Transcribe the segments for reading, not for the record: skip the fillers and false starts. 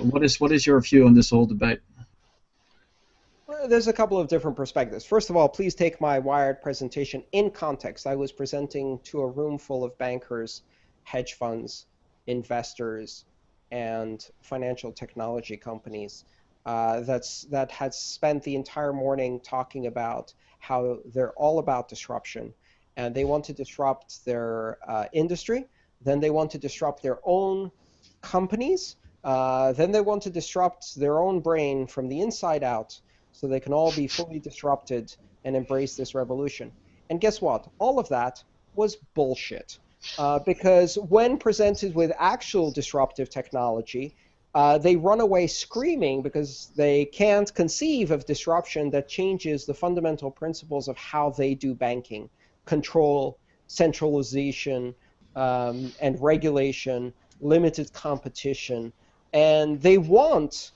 What is your view on this whole debate? Well, there's a couple of different perspectives. First of all, please take my Wired presentation in context. I was presenting to a room full of bankers, hedge funds, investors, and financial technology companies that had spent the entire morning talking about how they're all about disruption, and they want to disrupt their industry, then they want to disrupt their own companies, then they want to disrupt their own brain from the inside out so they can all be fully disrupted and embrace this revolution. And guess what? All of that was bullshit. Because when presented with actual disruptive technology, they run away screaming because they can't conceive of disruption that changes the fundamental principles of how they do banking: control, centralization, and regulation, limited competition. And they want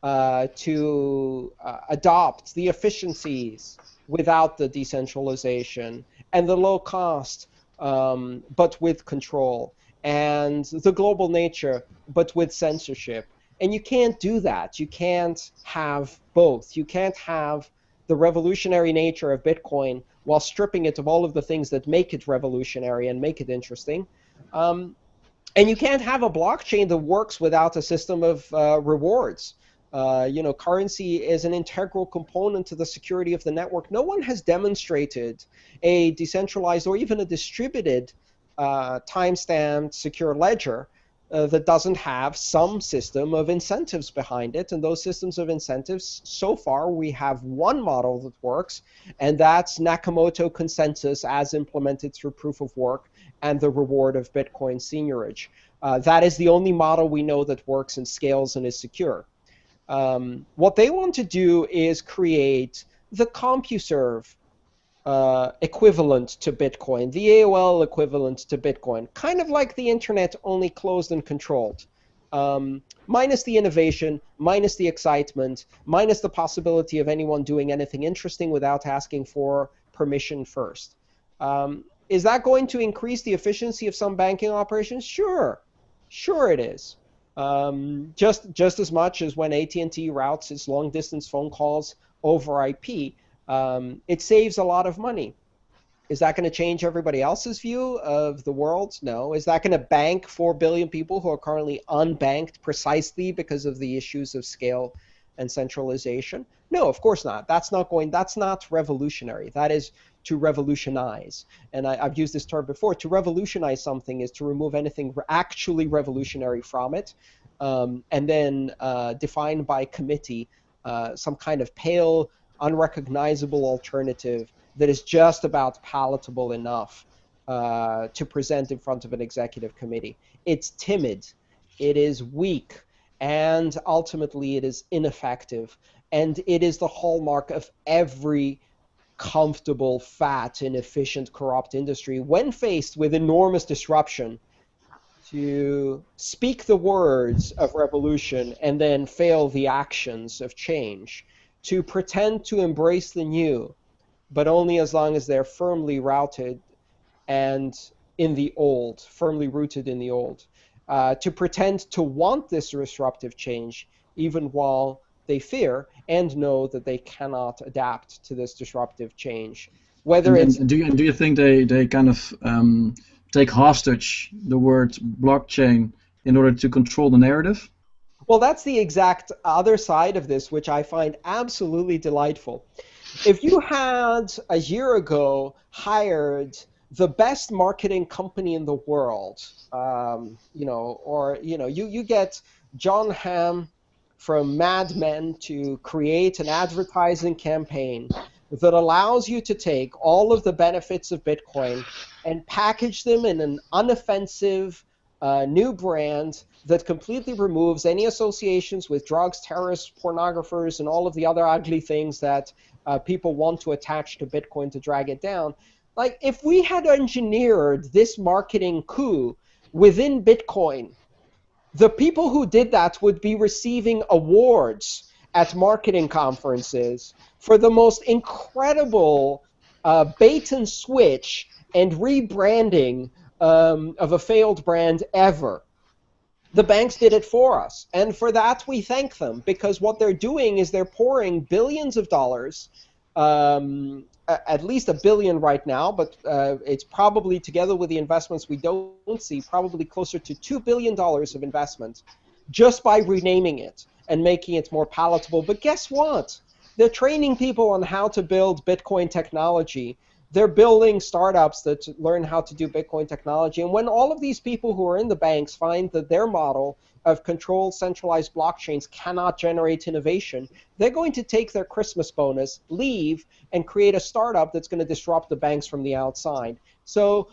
to adopt the efficiencies without the decentralization, and the low cost, but with control, and the global nature, but with censorship. And you can't do that. You can't have both. You can't have the revolutionary nature of Bitcoin while stripping it of all of the things that make it revolutionary and make it interesting. And you can't have a blockchain that works without a system of rewards. Currency is an integral component to the security of the network. No one has demonstrated a decentralized or even a distributed time-stamped secure ledger that doesn't have some system of incentives behind it. And those systems of incentives, so far, we have one model that works, and that's Nakamoto consensus as implemented through proof of work and the reward of Bitcoin seigniorage. That is the only model we know that works and scales and is secure. What they want to do is create the CompuServe equivalent to Bitcoin, the AOL equivalent to Bitcoin, kind of like the internet, only closed and controlled. Minus the innovation, minus the excitement, minus the possibility of anyone doing anything interesting without asking for permission first. Is that going to increase the efficiency of some banking operations? Sure. Sure it is. Just as much as when AT&T routes its long-distance phone calls over IP, it saves a lot of money. Is that going to change everybody else's view of the world? No. Is that going to bank 4 billion people who are currently unbanked precisely because of the issues of scale and centralization? No, of course not. That's not revolutionary. That is to revolutionize. And I've used this term before. To revolutionize something is to remove anything actually revolutionary from it, and then define by committee some kind of pale, unrecognizable alternative that is just about palatable enough to present in front of an executive committee. It's timid, it is weak, and ultimately it is ineffective. And it is the hallmark of every comfortable, fat, inefficient, corrupt industry when faced with enormous disruption to speak the words of revolution and then fail the actions of change, to pretend to embrace the new, but only as long as they're firmly routed and in the old, firmly rooted in the old, to pretend to want this disruptive change even while they fear and know that they cannot adapt to this disruptive change. Whether it's And do you think they kind of take hostage the word blockchain in order to control the narrative? well, that's the exact other side of this, which I find absolutely delightful. If you had a year ago hired the best marketing company in the world, you get John Hamm from Mad Men to create an advertising campaign that allows you to take all of the benefits of Bitcoin and package them in an unoffensive new brand that completely removes any associations with drugs, terrorists, pornographers, and all of the other ugly things that people want to attach to Bitcoin to drag it down. Like, if we had engineered this marketing coup within Bitcoin, the people who did that would be receiving awards at marketing conferences for the most incredible bait and switch and rebranding of a failed brand ever. The banks did it for us, and for that we thank them, because what they're doing is they're pouring billions of dollars, at least $1 billion right now, but it's probably, together with the investments we don't see, probably closer to $2 billion of investment just by renaming it and making it more palatable. But guess what? They're training people on how to build Bitcoin technology. They're building startups that learn how to do Bitcoin technology. And when all of these people who are in the banks find that their model of controlled centralized blockchains cannot generate innovation, they're going to take their Christmas bonus, leave, and create a startup that's going to disrupt the banks from the outside. So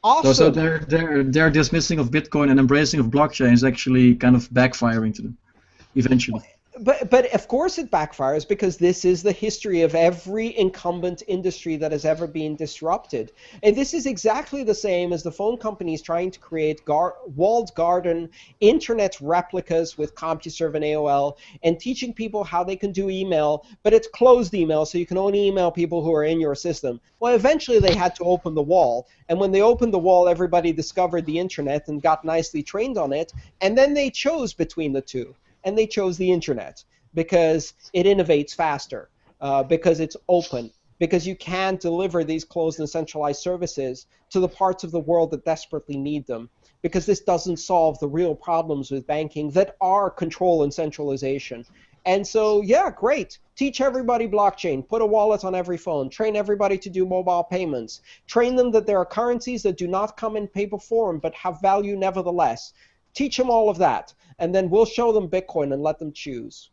awesome. So their dismissing of Bitcoin and embracing of blockchain is actually kind of backfiring to them eventually. But of course it backfires, because this is the history of every incumbent industry that has ever been disrupted. And this is exactly the same as the phone companies trying to create walled garden internet replicas with CompuServe and AOL, and teaching people how they can do email, but it's closed email, so you can only email people who are in your system. Well, eventually they had to open the wall, and when they opened the wall, everybody discovered the internet and got nicely trained on it, and then they chose between the two. And they chose the internet because it innovates faster, because it's open, because you can deliver these closed and centralized services to the parts of the world that desperately need them, because this doesn't solve the real problems with banking that are control and centralization. And so, yeah, great. Teach everybody blockchain. Put a wallet on every phone. Train everybody to do mobile payments. Train them that there are currencies that do not come in paper form but have value nevertheless. Teach them all of that, and then we'll show them Bitcoin and let them choose.